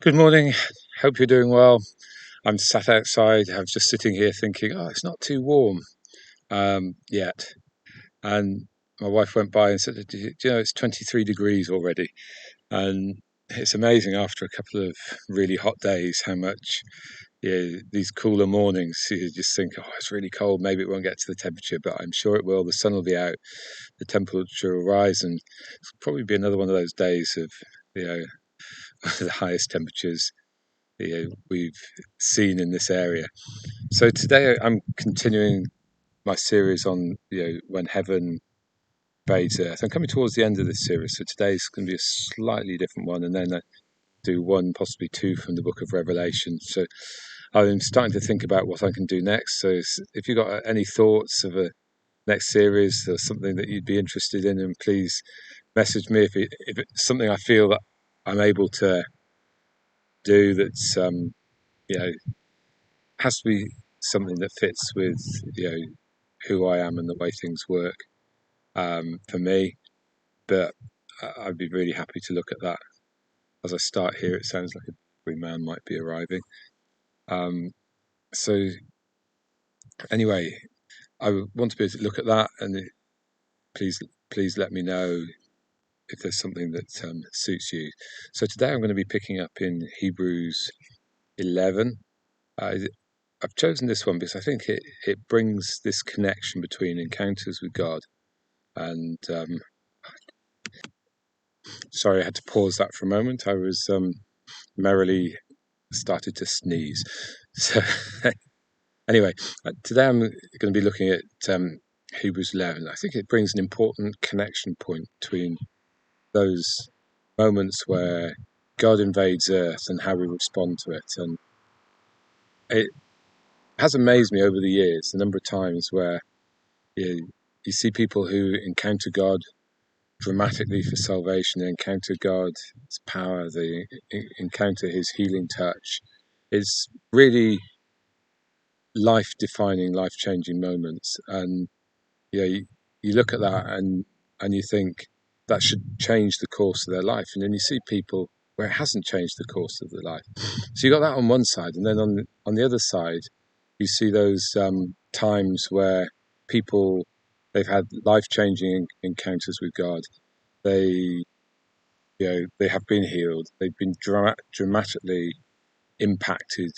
Good morning. Hope you're doing well. I'm sat outside. I'm just sitting here thinking, oh, it's not too warm yet. And my wife went by and said, do you know, it's 23 degrees already. And it's amazing after a couple of really hot days how much these cooler mornings, you just think, oh, it's really cold. Maybe it won't get to the temperature, but I'm sure it will. The sun will be out, the temperature will rise, and it'll probably be another one of those days of, you know, the highest temperatures we've seen in this area. So today I'm continuing my series on when heaven invades earth. I'm coming towards the end of this series, so today's going to be a slightly different one, and then I do one, possibly two, from the book of Revelation. So I'm starting to think about what I can do next. So if you've got any thoughts of a next series or something that you'd be interested in, and please message me if it's something I feel that I'm able to do that's has to be something that fits with who I am and the way things work for me. But I'd be really happy to look at that. As I start here, it sounds like a free man might be arriving. So anyway, I want to be able to look at that, and please let me know if there's something that suits you. So today I'm going to be picking up in Hebrews 11. I've chosen this one because I think it brings this connection between encounters with God and sorry, I had to pause that for a moment. I was merrily started to sneeze. So anyway, today I'm going to be looking at Hebrews 11. I think it brings an important connection point between those moments where God invades earth and how we respond to it. And it has amazed me over the years, the number of times where you see people who encounter God dramatically for salvation. They encounter God's power. They encounter His healing touch. It's really life-defining, life-changing moments. And you look at that and you think that should change the course of their life. And then you see people where it hasn't changed the course of their life. So you got that on one side, and then on the other side, you see those times where people they've had life-changing encounters with God. They they have been healed. They've been dramatically impacted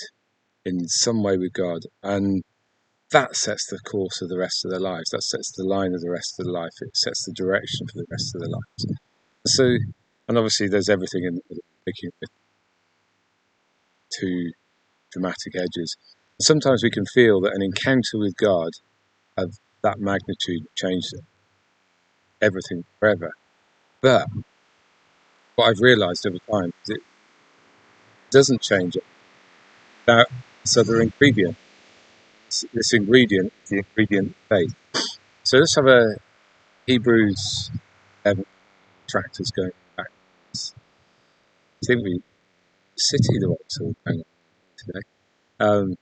in some way with God, and that sets the course of the rest of their lives. That sets the line of the rest of their life. It sets the direction for the rest of their lives. So, and obviously, there's everything in the middle, making it two dramatic edges. Sometimes we can feel that an encounter with God of that magnitude changed everything forever. But what I've realised over time is it doesn't change it without this other ingredient. This ingredient is the ingredient of faith. So let's have a Hebrews 11 tractors going back. I think we city the way it's all going on today.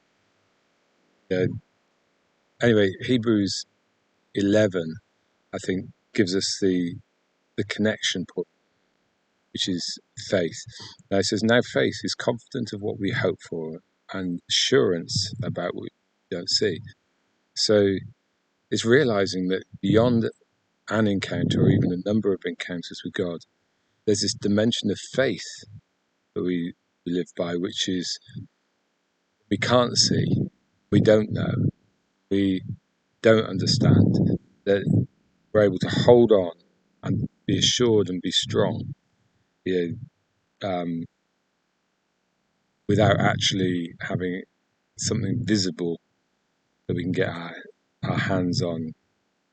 Yeah. Anyway, Hebrews 11, I think, gives us the connection point, which is faith. Now it says, now faith is confident of what we hope for and assurance about what we don't see. So it's realizing that beyond an encounter or even a number of encounters with God, there's this dimension of faith that we live by, which is we can't see, we don't know, we don't understand, that we're able to hold on and be assured and be strong, um, without actually having something visible that we can get our hands on,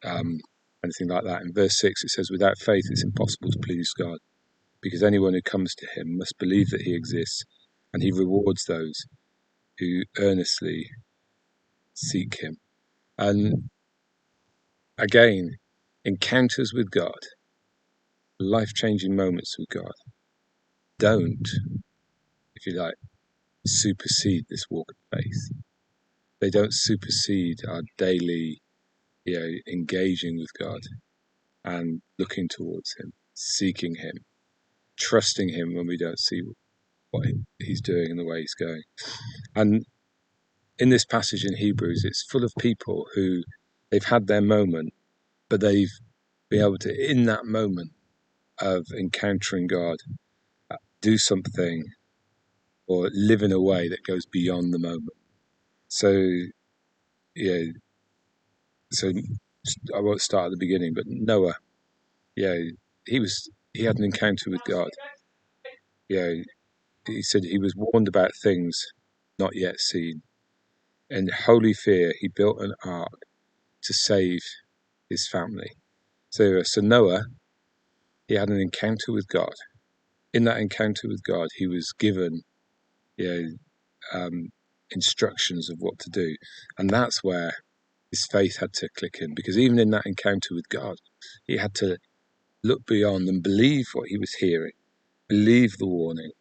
anything like that. In verse 6, it says, without faith, it's impossible to please God, because anyone who comes to Him must believe that He exists, and He rewards those who earnestly seek Him. And again, encounters with God, life-changing moments with God, don't, if you like, supersede this walk of faith. They don't supersede our daily, engaging with God and looking towards Him, seeking Him, trusting Him when we don't see what he's doing and the way he's going. And in this passage in Hebrews, it's full of people who they've had their moment, but they've been able to, in that moment of encountering God, do something or live in a way that goes beyond the moment. So, yeah, so I won't start at the beginning, but Noah, yeah, he had an encounter with God. Yeah, he said he was warned about things not yet seen. In holy fear, he built an ark to save his family. So Noah, he had an encounter with God. In that encounter with God, he was given, you know, instructions of what to do, and that's where his faith had to click in. Because even in that encounter with God, he had to look beyond and believe what he was hearing, believe the warning,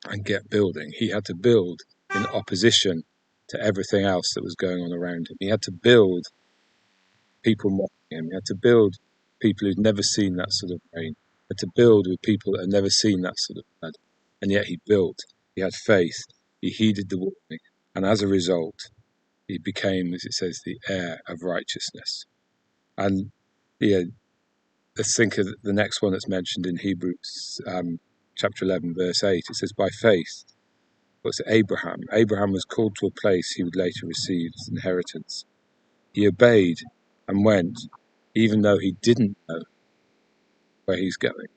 and get building. He had to build in opposition to everything else that was going on around him. He had to build people mocking him. He had to build people who'd never seen that sort of rain. He had to build with people that had never seen that sort of flood. And yet he built. He had faith. He heeded the warning. And as a result, he became, as it says, the heir of righteousness. And yeah, let's think of the next one that's mentioned in Hebrews chapter 11, verse 8. It says, by faith, what's it, Abraham? Abraham was called to a place he would later receive as inheritance. He obeyed and went, even though he didn't know where he's going.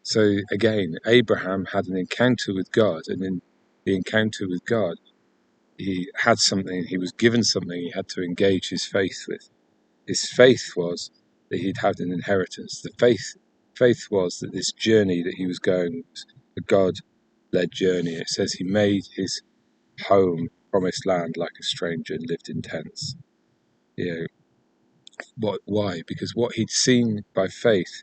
So again, Abraham had an encounter with God, and in the encounter with God, he had something, he was given something he had to engage his faith with. His faith was that he'd had an inheritance. The faith was that this journey that he was going was a God-led journey. It says he made his home, promised land, like a stranger and lived in tents. You know, why? Because what he'd seen by faith,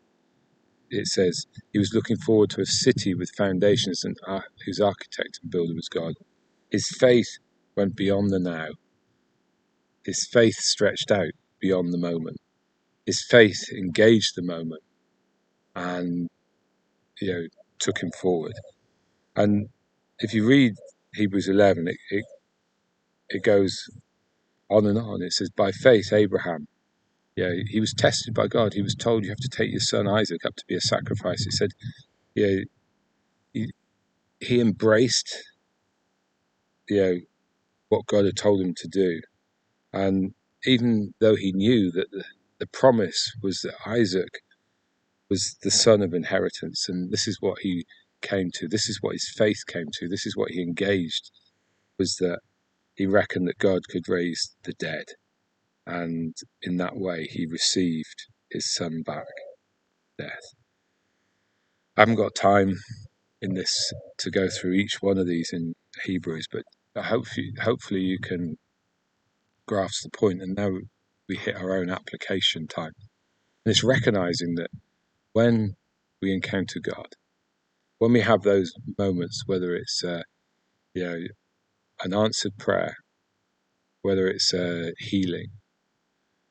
it says he was looking forward to a city with foundations and whose architect and builder was God. His faith went beyond the now. His faith stretched out beyond the moment. His faith engaged the moment and, you know, took him forward. And if you read Hebrews 11, it goes on and on. It says, by faith, Abraham, yeah, he was tested by God. He was told, you have to take your son Isaac up to be a sacrifice. It said, yeah, he embraced, you know, what God had told him to do. And even though he knew that the promise was that Isaac was the son of inheritance, and this is what he came to, this is what his faith came to, this is what he engaged, was that he reckoned that God could raise the dead. And in that way, he received his son back, death. I haven't got time in this to go through each one of these in Hebrews, but hopefully you can grasp the point. And now we hit our own application time. And it's recognizing that when we encounter God, when we have those moments, whether it's you know, an answered prayer, whether it's healing,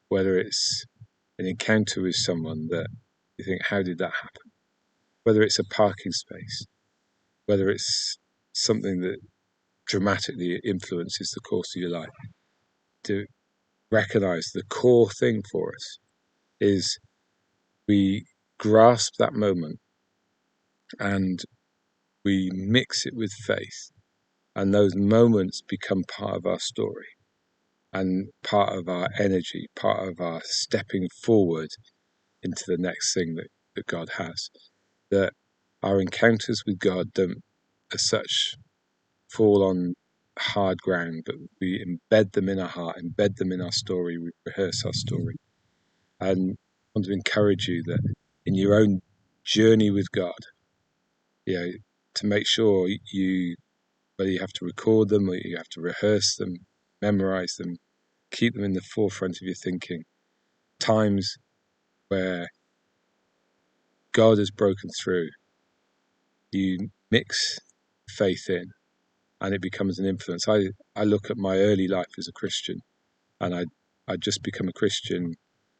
whether it's an encounter with someone that you think, how did that happen? Whether it's a parking space, whether it's something that dramatically influences the course of your life, to recognize the core thing for us is we grasp that moment and we mix it with faith, and those moments become part of our story and part of our energy, part of our stepping forward into the next thing that God has. That our encounters with God don't, as such, fall on hard ground, but we embed them in our heart, embed them in our story, we rehearse our story. And I want to encourage you that in your own journey with God, you know, to make sure you, whether you have to record them or you have to rehearse them, memorize them, keep them in the forefront of your thinking. Times where God has broken through, you mix faith in and it becomes an influence. I look at my early life as a Christian, and I'd just become a Christian.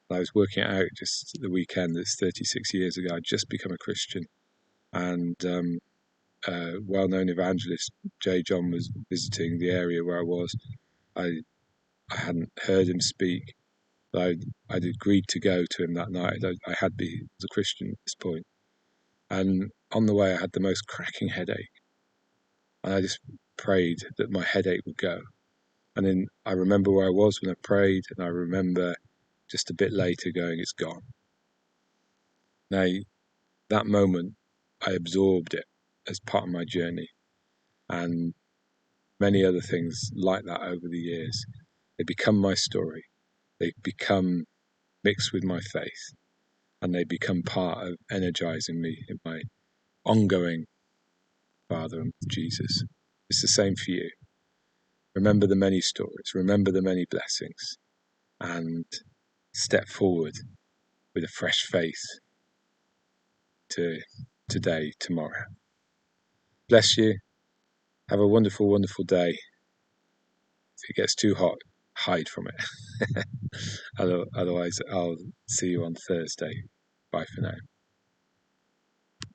I was working it out just the weekend, it's 36 years ago, I'd just become a Christian. And well-known evangelist J. John was visiting the area where I was. I hadn't heard him speak, but I'd agreed to go to him that night. I had been as a Christian at this point, and on the way I had the most cracking headache, and I just prayed that my headache would go. And then I remember where I was when I prayed, and I remember just a bit later going, "It's gone." Now, that moment, I absorbed it as part of my journey, and many other things like that over the years. They become my story. They become mixed with my faith, and they become part of energizing me in my ongoing Father and Jesus. It's the same for you. Remember the many stories, remember the many blessings, and step forward with a fresh faith to today, tomorrow. Bless you. Have a wonderful, wonderful day. If it gets too hot, hide from it. Otherwise, I'll see you on Thursday. Bye for now.